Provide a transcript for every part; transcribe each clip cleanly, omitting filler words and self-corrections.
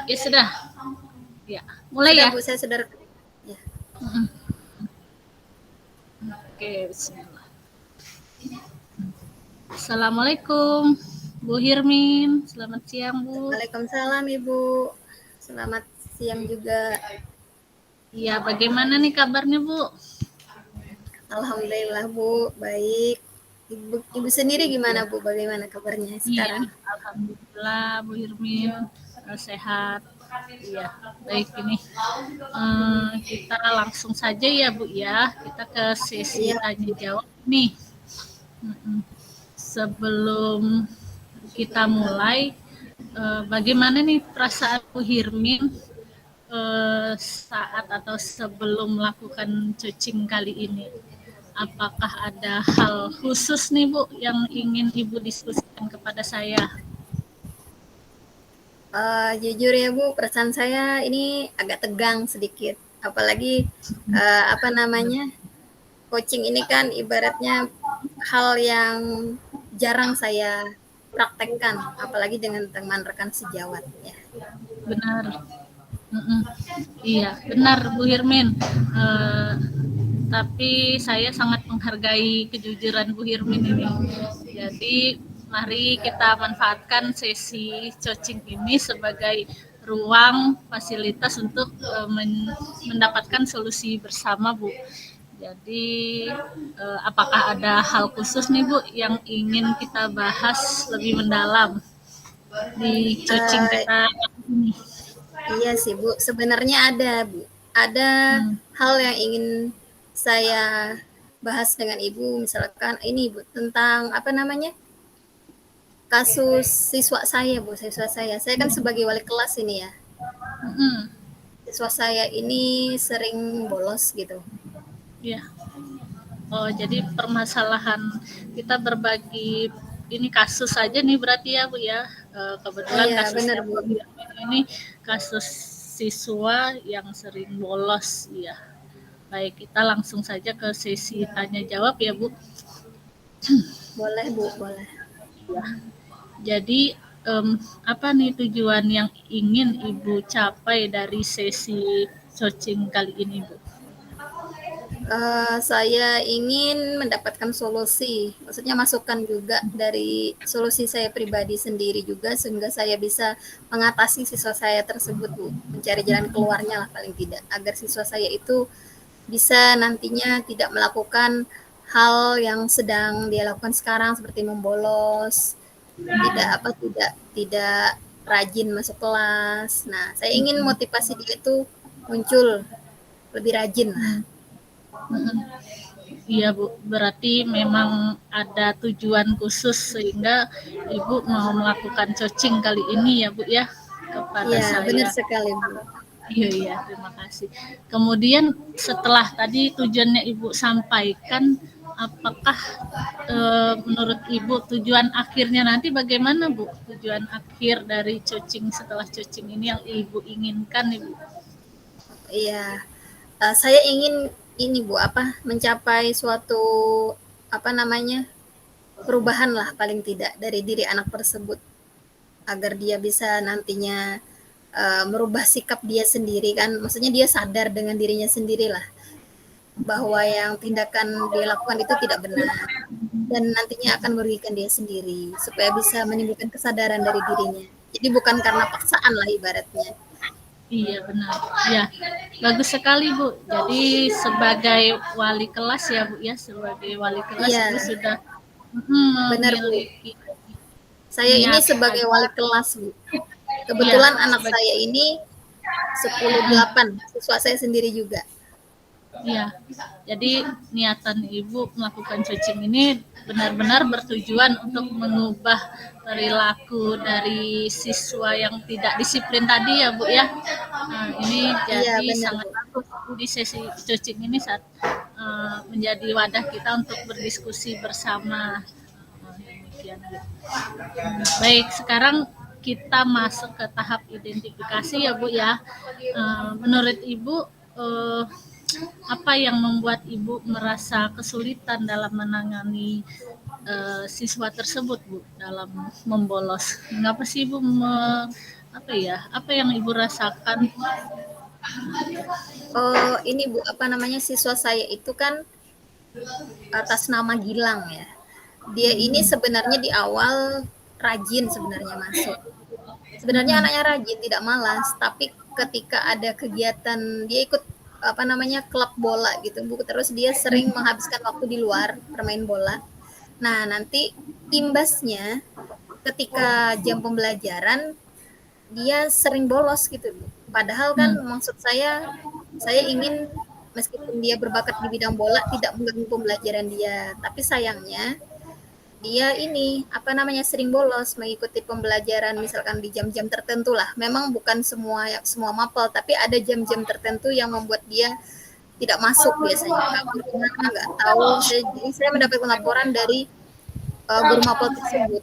Ya sudah. Ya, mulai Sudah ya. Bu, saya sudah. Ya. Oke, bismillah. Assalamualaikum, Bu Hirmin. Selamat siang, Bu. Waalaikumsalam Ibu. Selamat siang juga. Iya, bagaimana nih kabarnya, Bu? Alhamdulillah Bu, baik. Ibu sendiri gimana Bu? Bagaimana kabarnya Iya, sekarang? alhamdulillah, Bu Hirmin sehat. Iya, baik ini. Kita langsung saja ya, Bu ya. Kita ke sesi Iya tanya Bu. jawab nih. Sebelum kita mulai, bagaimana nih perasaan Bu Hirmin saat atau sebelum melakukan coaching kali ini? Apakah ada hal khusus nih Bu yang ingin Ibu diskusikan kepada saya? Jujur ya Bu, perasaan saya ini agak tegang sedikit. Apalagi apa namanya, coaching ini kan ibaratnya hal yang jarang saya praktekkan, apalagi dengan teman rekan sejawat ya. Benar. Mm-mm. Iya, benar Bu Hirmin. Eh, tapi saya sangat menghargai kejujuran Bu Hirmin ini. Jadi mari kita manfaatkan sesi coaching ini sebagai ruang fasilitas untuk mendapatkan solusi bersama Bu. Jadi apakah ada hal khusus nih Bu yang ingin kita bahas lebih mendalam di coaching Uh, kita ini? Iya sih Bu, sebenarnya ada Bu. Ada Hmm, hal yang ingin saya bahas dengan Ibu, misalkan ini Bu, tentang apa namanya, kasus siswa saya Bu, siswa saya. Saya kan sebagai wali kelas ini ya, hmm, siswa saya ini sering bolos gitu. ya. Oh, jadi permasalahan kita berbagi ini kasus saja nih berarti ya Bu ya. Kebetulan Iya benar kasusnya Bu. Bu ini kasus siswa yang sering bolos ya. Baik, kita langsung saja ke sesi tanya jawab ya Bu. Boleh Bu, boleh. Ya. Jadi apa nih tujuan yang ingin Ibu capai dari sesi coaching kali ini Bu? Saya ingin mendapatkan solusi, maksudnya masukan juga dari solusi saya pribadi sendiri juga, sehingga saya bisa mengatasi siswa saya tersebut Bu, mencari jalan keluarnya lah paling tidak, agar siswa saya itu bisa nantinya tidak melakukan hal yang sedang dia lakukan sekarang seperti membolos, tidak rajin masuk kelas. Nah, saya ingin motivasi dia itu muncul lebih rajin lah. Iya Bu, berarti memang ada tujuan khusus sehingga Ibu mau melakukan coaching kali ini ya Bu ya kepada Iya, benar saya. sekali Bu. Iya iya, terima kasih. Kemudian setelah tadi tujuannya Ibu sampaikan, apakah menurut Ibu tujuan akhirnya nanti bagaimana Bu? Tujuan akhir dari coaching setelah coaching ini yang Ibu inginkan Ibu? Iya, saya ingin ini Bu, apa, mencapai suatu, apa namanya, perubahan lah paling tidak dari diri anak tersebut, agar dia bisa nantinya, merubah sikap dia sendiri kan, maksudnya dia sadar dengan dirinya sendiri lah, bahwa yang tindakan dia lakukan itu tidak benar, dan nantinya akan merugikan dia sendiri, supaya bisa menimbulkan kesadaran dari dirinya. Jadi bukan karena paksaan lah ibaratnya. Iya benar. Ya, bagus sekali Bu. Jadi sebagai wali kelas ya Bu ya, sebagai wali kelas Iya, Ibu sudah benar Bu. memiliki Saya ini niat sebagai wali agar kelas Bu. ya Kebetulan anak sebagai saya ini 10-8, siswa saya sendiri juga. ya. Jadi niatan Ibu melakukan coaching ini benar-benar bertujuan untuk mengubah perilaku dari siswa yang tidak disiplin tadi ya Bu ya. Nah, ini Iya, jadi benar sangat Bu. bagus di sesi coaching ini saat menjadi wadah kita untuk berdiskusi bersama. Demikian. Baik, sekarang kita masuk ke tahap identifikasi ya Bu ya. Menurut Ibu apa yang membuat Ibu merasa kesulitan dalam menangani siswa tersebut Bu dalam membolos? Mengapa sih Ibu apa ya, apa yang Ibu rasakan? Oh, ini Bu, apa namanya, siswa saya itu kan atas nama Gilang ya. Dia ini Mhm, sebenarnya di awal rajin sebenarnya masuk. Sebenarnya mhm, anaknya rajin, tidak malas, tapi ketika ada kegiatan dia ikut apa namanya klub bola gitu, Bu. Terus dia sering mhm, menghabiskan waktu di luar bermain bola. Nah, nanti imbasnya ketika jam pembelajaran dia sering bolos gitu, Bu. Padahal kan mhm, maksud saya ingin meskipun dia berbakat di bidang bola tidak mengganggu pembelajaran dia, tapi sayangnya dia ini apa namanya sering bolos mengikuti pembelajaran misalkan di jam-jam tertentu lah. Memang bukan semua mapel, tapi ada jam-jam tertentu yang membuat dia tidak masuk biasanya. Nggak tahu gimana, nggak tahu. Saya mendapatkan laporan dari guru mapel tersebut.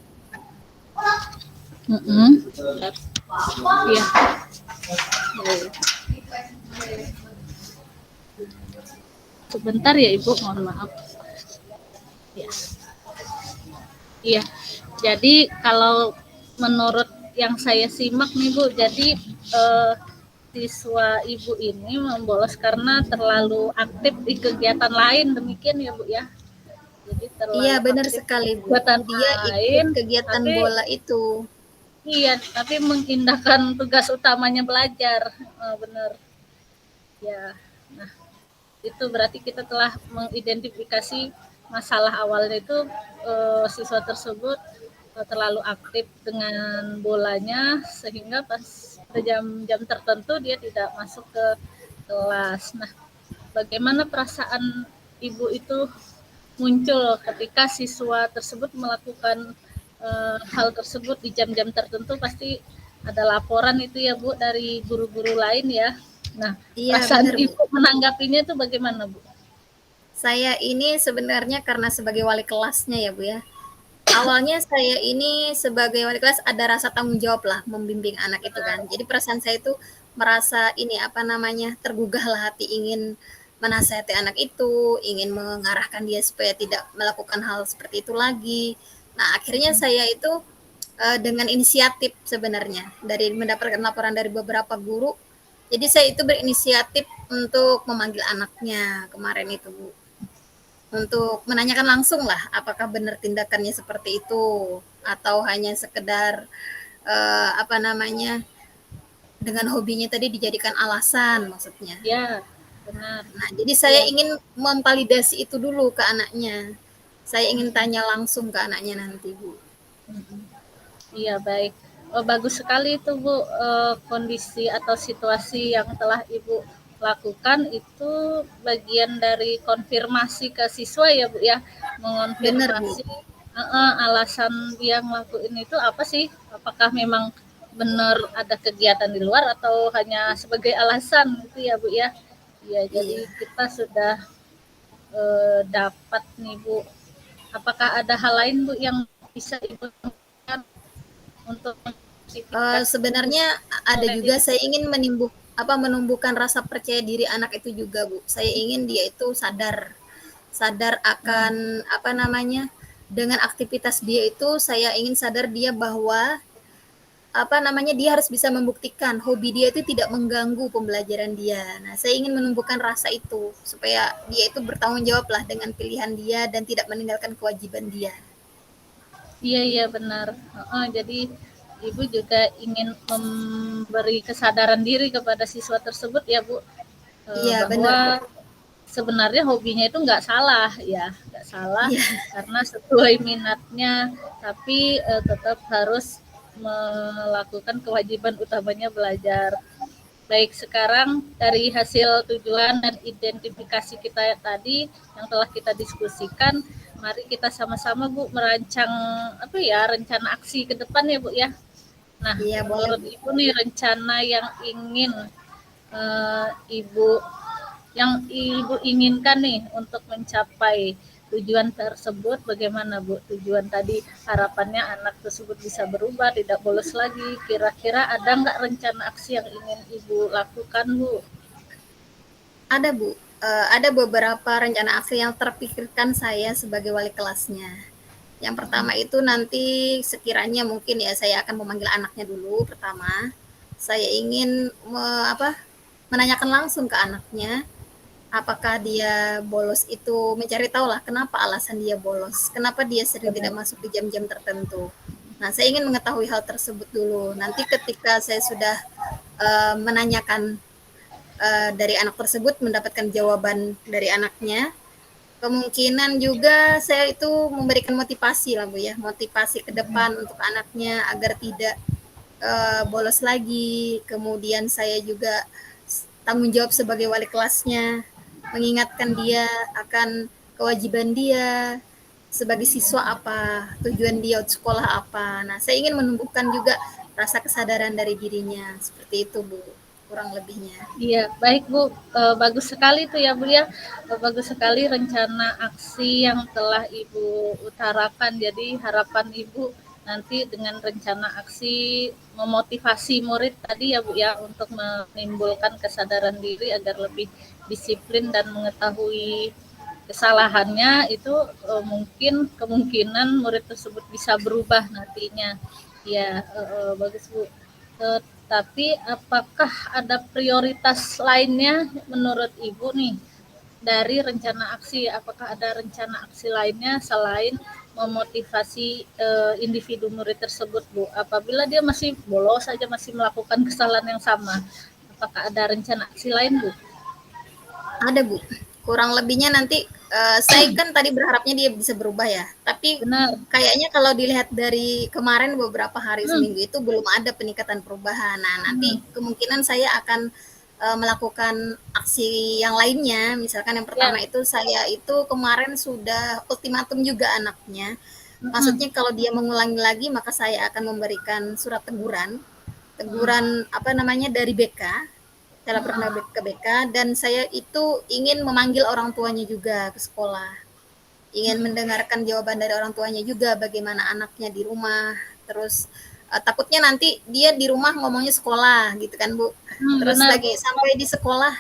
mhm. Iya, sebentar ya Ibu, mohon maaf. Ya. Iya, jadi kalau menurut yang saya simak nih Bu, jadi siswa Ibu ini membolos karena terlalu aktif di kegiatan lain, demikian ya Bu ya. Jadi Iya terlalu benar aktif sekali di Bu. kegiatan Dia ikut lain, kegiatan tapi bola itu. iya, tapi mengindahkan tugas utamanya belajar. Benar. Ya, nah itu berarti kita telah mengidentifikasi masalah awalnya itu siswa tersebut terlalu aktif dengan bolanya sehingga pas jam-jam tertentu dia tidak masuk ke kelas. Nah, bagaimana perasaan ibu itu muncul ketika siswa tersebut melakukan hal tersebut di jam-jam tertentu? Pasti ada laporan itu ya Bu dari guru-guru lain ya. Nah, Iya perasaan benar Bu. ibu menanggapinya itu bagaimana Bu? Saya ini sebenarnya karena sebagai wali kelasnya ya Bu ya. Awalnya saya ini sebagai wali kelas ada rasa tanggung jawab lah membimbing anak itu kan. Jadi perasaan saya itu merasa ini apa namanya tergugah lah hati ingin menasihati anak itu, ingin mengarahkan dia supaya tidak melakukan hal seperti itu lagi. Nah akhirnya saya itu dengan inisiatif sebenarnya dari mendapatkan laporan dari beberapa guru. Jadi saya itu berinisiatif untuk memanggil anaknya kemarin itu Bu untuk menanyakan langsung lah apakah benar tindakannya seperti itu atau hanya sekedar apa namanya dengan hobinya tadi dijadikan alasan maksudnya. Ya, benar. Nah, jadi saya Ya, ingin memvalidasi itu dulu ke anaknya. Saya ingin tanya langsung ke anaknya nanti, Bu. iya baik. Oh, bagus sekali itu Bu, kondisi atau situasi yang telah Ibu lakukan itu bagian dari konfirmasi ke siswa ya Bu ya, Benar, Bu. mengonfirmasi alasan dia ngelakuin itu apa sih? Apakah memang benar ada kegiatan di luar atau hanya sebagai alasan itu ya Bu ya? Iya, jadi Iya. kita sudah dapat nih Bu. Apakah ada hal lain Bu yang bisa Ibu lakukan untuk menjustifikasi Sebenarnya ada oleh juga diri. saya ingin menumbuhkan rasa percaya diri anak itu juga, Bu. Saya ingin dia itu sadar akan Hmm. apa namanya dengan aktivitas dia itu saya ingin sadar dia bahwa apa namanya dia harus bisa membuktikan hobi dia itu tidak mengganggu pembelajaran dia. Nah, saya ingin menumbuhkan rasa itu supaya dia itu bertanggung jawab lah dengan pilihan dia dan tidak meninggalkan kewajiban dia. Iya iya benar. Jadi ibu juga ingin memberi kesadaran diri kepada siswa tersebut ya Bu, Iya, benar, bahwa Bu. sebenarnya hobinya itu nggak salah ya, nggak salah Iya, karena sesuai minatnya, tapi tetap harus melakukan kewajiban utamanya belajar. Baik, sekarang dari hasil tujuan dan identifikasi kita tadi yang telah kita diskusikan, mari kita sama-sama Bu merancang apa ya rencana aksi ke depan ya Bu ya. Nah, iya boleh, menurut Bu. Ibu nih rencana yang ingin Ibu yang Ibu inginkan nih untuk mencapai tujuan tersebut bagaimana Bu? Tujuan tadi harapannya anak tersebut bisa berubah, tidak bolos lagi. Kira-kira ada nggak rencana aksi yang ingin Ibu lakukan Bu? Ada, Bu. Ada beberapa rencana aksi yang terpikirkan saya sebagai wali kelasnya. Yang pertama itu nanti sekiranya mungkin ya saya akan memanggil anaknya dulu pertama. saya ingin menanyakan langsung ke anaknya, apakah dia bolos itu mencari tahu lah kenapa alasan dia bolos, kenapa dia sering benar. tidak masuk di jam-jam tertentu. Nah, saya ingin mengetahui hal tersebut dulu. Nanti ketika saya sudah menanyakan dari anak tersebut, mendapatkan jawaban dari anaknya, kemungkinan juga saya itu memberikan motivasi lah Bu ya, motivasi ke depan untuk anaknya agar tidak bolos lagi. Kemudian saya juga tanggung jawab sebagai wali kelasnya, mengingatkan dia akan kewajiban dia sebagai siswa apa, tujuan dia untuk sekolah apa. Nah, saya ingin menumbuhkan juga rasa kesadaran dari dirinya. Seperti itu, Bu, kurang lebihnya. Iya, baik Bu. Bagus sekali tuh ya Bu ya. Bagus sekali rencana aksi yang telah Ibu utarakan. Jadi harapan Ibu nanti dengan rencana aksi memotivasi murid tadi ya Bu ya untuk menimbulkan kesadaran diri agar lebih disiplin dan mengetahui kesalahannya itu mungkin kemungkinan murid tersebut bisa berubah nantinya. Ya, bagus Bu. Tapi apakah ada prioritas lainnya menurut Ibu nih dari rencana aksi? Apakah ada rencana aksi lainnya selain memotivasi individu murid tersebut, Bu? Apabila dia masih bolos saja masih melakukan kesalahan yang sama, apakah ada rencana aksi lain, Bu? Ada Bu, kurang lebihnya nanti saya kan tadi berharapnya dia bisa berubah ya, tapi Benar. kayaknya kalau dilihat dari kemarin beberapa hari Hmm, seminggu itu belum ada peningkatan perubahan. Nah, nanti hmm, kemungkinan saya akan melakukan aksi yang lainnya. Misalkan yang ya, pertama itu saya itu kemarin sudah ultimatum juga anaknya. hmm, Maksudnya kalau dia mengulangi lagi maka saya akan memberikan surat teguran, hmm, teguran apa namanya dari BK, saya laporkan ke BK, dan saya itu ingin memanggil orang tuanya juga ke sekolah. Ingin mendengarkan jawaban dari orang tuanya juga bagaimana anaknya di rumah. Terus takutnya nanti dia di rumah ngomongnya sekolah gitu kan Bu. Terus benar lagi Bu. sampai di sekolah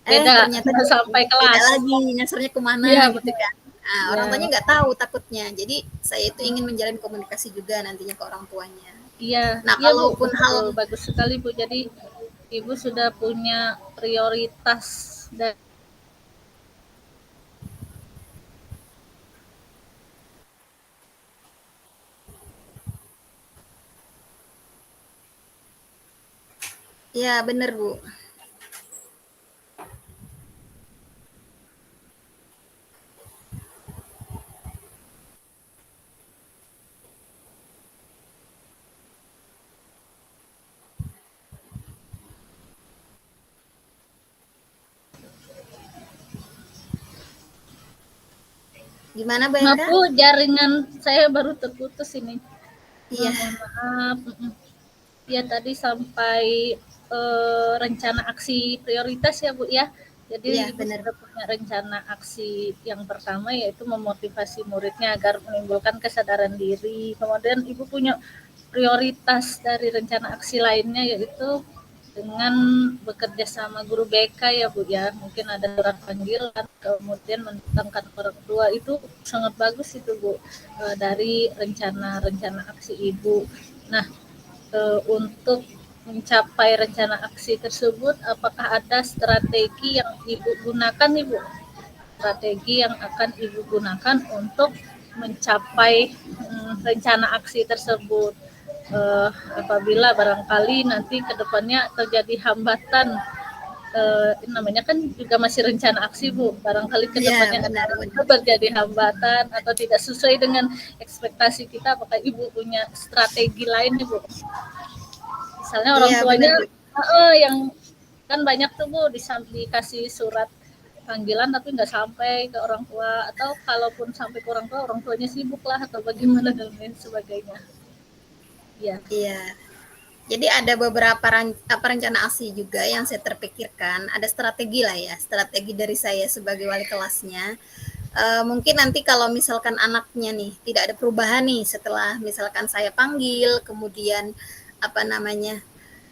Beda ternyata dia sampai beda kelas. lagi nyasarnya kemana Iya gitu benar. kan. Nah, orang Iya. tuanya nggak tahu takutnya. Jadi saya itu ingin menjalin komunikasi juga nantinya ke orang tuanya. Iya, Nah, iya Bu, kalaupun hal betul, bagus sekali Bu. Jadi Ibu sudah punya prioritas dan ya benar Bu. Gimana Bu maaf Eka? Bu, jaringan saya baru terputus ini. Iya, Mohon maaf. Ya tadi sampai rencana aksi prioritas ya Bu ya. Jadi iya Ibu benar. sudah punya rencana aksi yang pertama yaitu memotivasi muridnya agar menimbulkan kesadaran diri. Kemudian Ibu punya prioritas dari rencana aksi lainnya yaitu dengan bekerja sama guru BK ya Bu ya, mungkin ada surat panggilan, kemudian mendatangkan orang tua itu sangat bagus itu Bu dari rencana-rencana aksi Ibu. Nah, untuk mencapai rencana aksi tersebut, apakah ada strategi yang Ibu gunakan Ibu? Strategi yang akan Ibu gunakan untuk mencapai rencana aksi tersebut. Apabila barangkali nanti kedepannya terjadi hambatan namanya kan juga masih rencana aksi Bu, barangkali Iya kedepannya benar benar. terjadi hambatan atau tidak sesuai dengan ekspektasi kita, apakah Ibu punya strategi lain nih Bu? Misalnya orang Iya benar tuanya Bu. yang kan banyak tuh Bu dikasih surat panggilan tapi nggak sampai ke orang tua, atau kalaupun sampai ke orang tuanya sibuk lah atau bagaimana dan lain sebagainya. Ya. Iya. Jadi ada beberapa rencana aksi juga yang saya terpikirkan. Ada strategi lah ya, strategi dari saya sebagai wali kelasnya. Mungkin nanti kalau misalkan anaknya nih tidak ada perubahan nih setelah misalkan saya panggil, kemudian apa namanya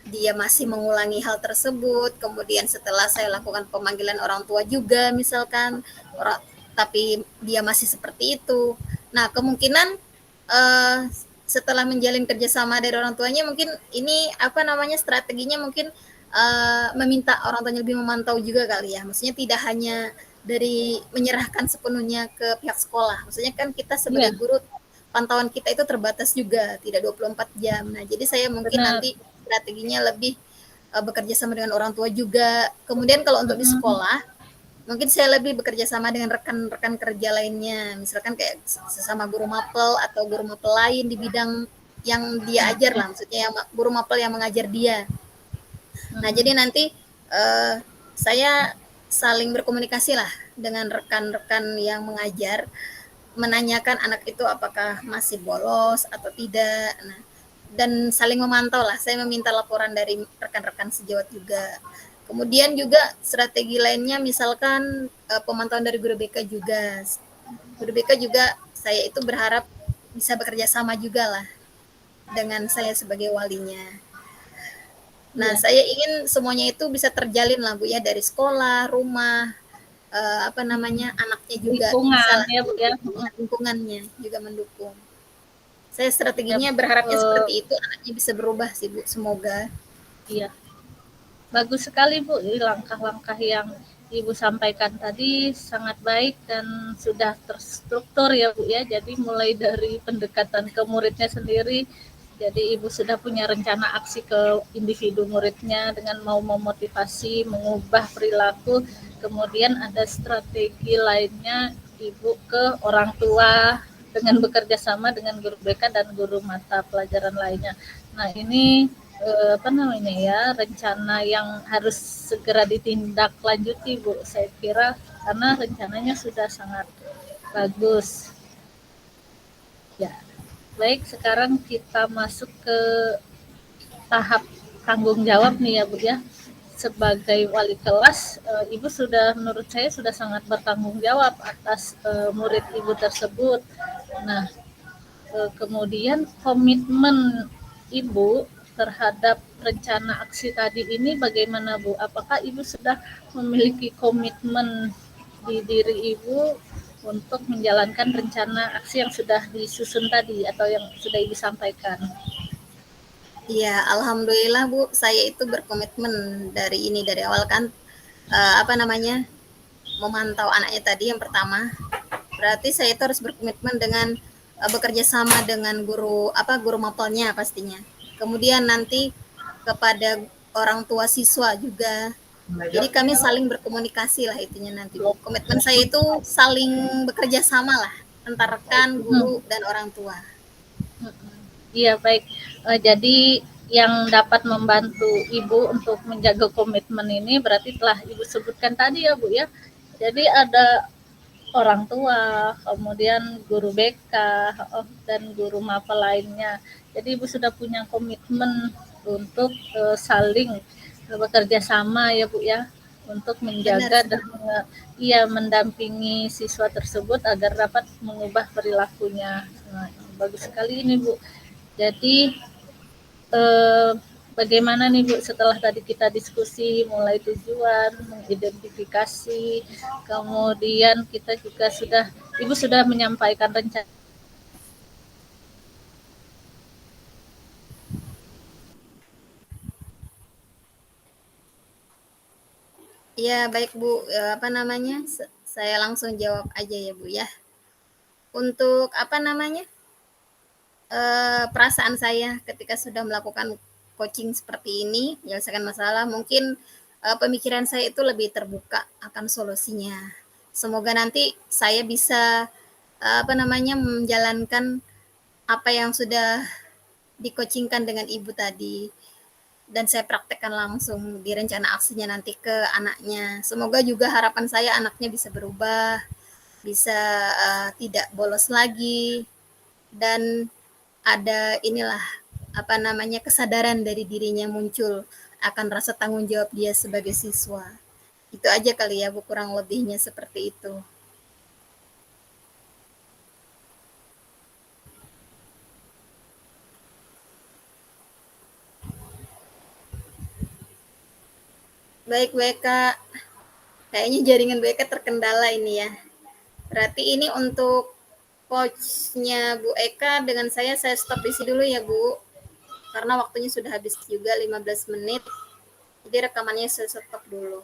dia masih mengulangi hal tersebut, kemudian setelah saya lakukan pemanggilan orang tua juga misalkan, tapi dia masih seperti itu. Nah, kemungkinan setelah menjalin kerjasama dari orang tuanya mungkin ini apa namanya strateginya mungkin meminta orang tuanya lebih memantau juga kali ya. Maksudnya tidak hanya dari menyerahkan sepenuhnya ke pihak sekolah. Maksudnya kan kita sebagai Iya, guru pantauan kita itu terbatas juga, tidak 24 jam. Nah, jadi saya mungkin benar. nanti strateginya lebih bekerja sama dengan orang tua juga. Kemudian kalau untuk di Mm-mm. sekolah, mungkin saya lebih bekerja sama dengan rekan-rekan kerja lainnya, misalkan kayak sesama guru mapel atau guru mapel lain di bidang yang dia ajar lah, maksudnya yang guru mapel yang mengajar dia. Nah, Mm-mm. jadi nanti saya saling berkomunikasi lah dengan rekan-rekan yang mengajar, menanyakan anak itu apakah masih bolos atau tidak. Nah, dan saling memantau lah. Saya meminta laporan dari rekan-rekan sejawat juga. Kemudian juga strategi lainnya misalkan pemantauan dari guru BK juga. Guru BK juga saya itu berharap bisa bekerja sama juga lah dengan saya sebagai walinya. Nah, Iya, saya ingin semuanya itu bisa terjalin lah Bu ya dari sekolah, rumah, apa namanya anaknya juga bisa lingkungan lah ya Bu ya. lingkungannya juga mendukung. Saya Ya, strateginya berharapnya eh, seperti itu anaknya bisa berubah sih Bu, semoga. iya. Bagus sekali Bu, langkah-langkah yang Ibu sampaikan tadi sangat baik dan sudah terstruktur ya Bu ya. Jadi mulai dari pendekatan ke muridnya sendiri, jadi Ibu sudah punya rencana aksi ke individu muridnya dengan mau memotivasi, mengubah perilaku. Kemudian ada strategi lainnya Ibu ke orang tua dengan bekerja sama dengan guru BK dan guru mata pelajaran lainnya. Nah ini apa namanya ya, rencana yang harus segera ditindaklanjuti Bu, saya kira karena rencananya sudah sangat bagus. Ya, baik sekarang kita masuk ke tahap tanggung jawab nih ya Bu ya. Sebagai wali kelas, Ibu sudah menurut saya sudah sangat bertanggung jawab atas murid Ibu tersebut. Nah, kemudian komitmen Ibu terhadap rencana aksi tadi ini bagaimana Bu? Apakah Ibu sudah memiliki komitmen di diri Ibu untuk menjalankan rencana aksi yang sudah disusun tadi atau yang sudah Ibu sampaikan? Iya, alhamdulillah Bu, saya itu berkomitmen dari awal kan apa namanya memantau anaknya tadi yang pertama. Berarti saya itu harus berkomitmen dengan bekerja sama dengan guru mapelnya pastinya. Kemudian nanti kepada orang tua siswa juga. Jadi kami saling berkomunikasi lah itunya nanti Bu. Komitmen saya itu saling bekerja sama lah antara rekan, Hmm. guru dan orang tua. Iya baik. Jadi yang dapat membantu Ibu untuk menjaga komitmen ini berarti telah Ibu sebutkan tadi ya Bu ya. Jadi ada orang tua, kemudian guru BK, dan guru MAPA lainnya. Jadi Ibu sudah punya komitmen untuk saling bekerja sama ya Bu ya, untuk Benar menjaga dan sekali. iya mendampingi siswa tersebut agar dapat mengubah perilakunya. Nah, bagus sekali ini Bu. Jadi eh, bagaimana nih Bu setelah tadi kita diskusi mulai tujuan, mengidentifikasi, kemudian kita juga sudah Ibu sudah menyampaikan rencana. Iya, baik Bu. Apa namanya? Saya langsung jawab aja ya Bu ya. Untuk apa namanya? Perasaan saya ketika sudah melakukan coaching seperti ini, menyelesaikan masalah, mungkin pemikiran saya itu lebih terbuka akan solusinya. Semoga nanti saya bisa apa namanya menjalankan apa yang sudah di-coachingkan dengan ibu tadi dan saya praktekkan langsung di rencana aksinya nanti ke anaknya. Semoga juga harapan saya anaknya bisa berubah, bisa tidak bolos lagi dan ada inilah apa namanya kesadaran dari dirinya muncul akan rasa tanggung jawab dia sebagai siswa. Itu aja kali ya Bu, kurang lebihnya seperti itu. Baik BK, kayaknya jaringan BK terkendala ini ya. Berarti ini untuk coachnya Bu Eka dengan saya stop di sini dulu ya Bu, karena waktunya sudah habis juga 15 menit, jadi rekamannya saya stop dulu.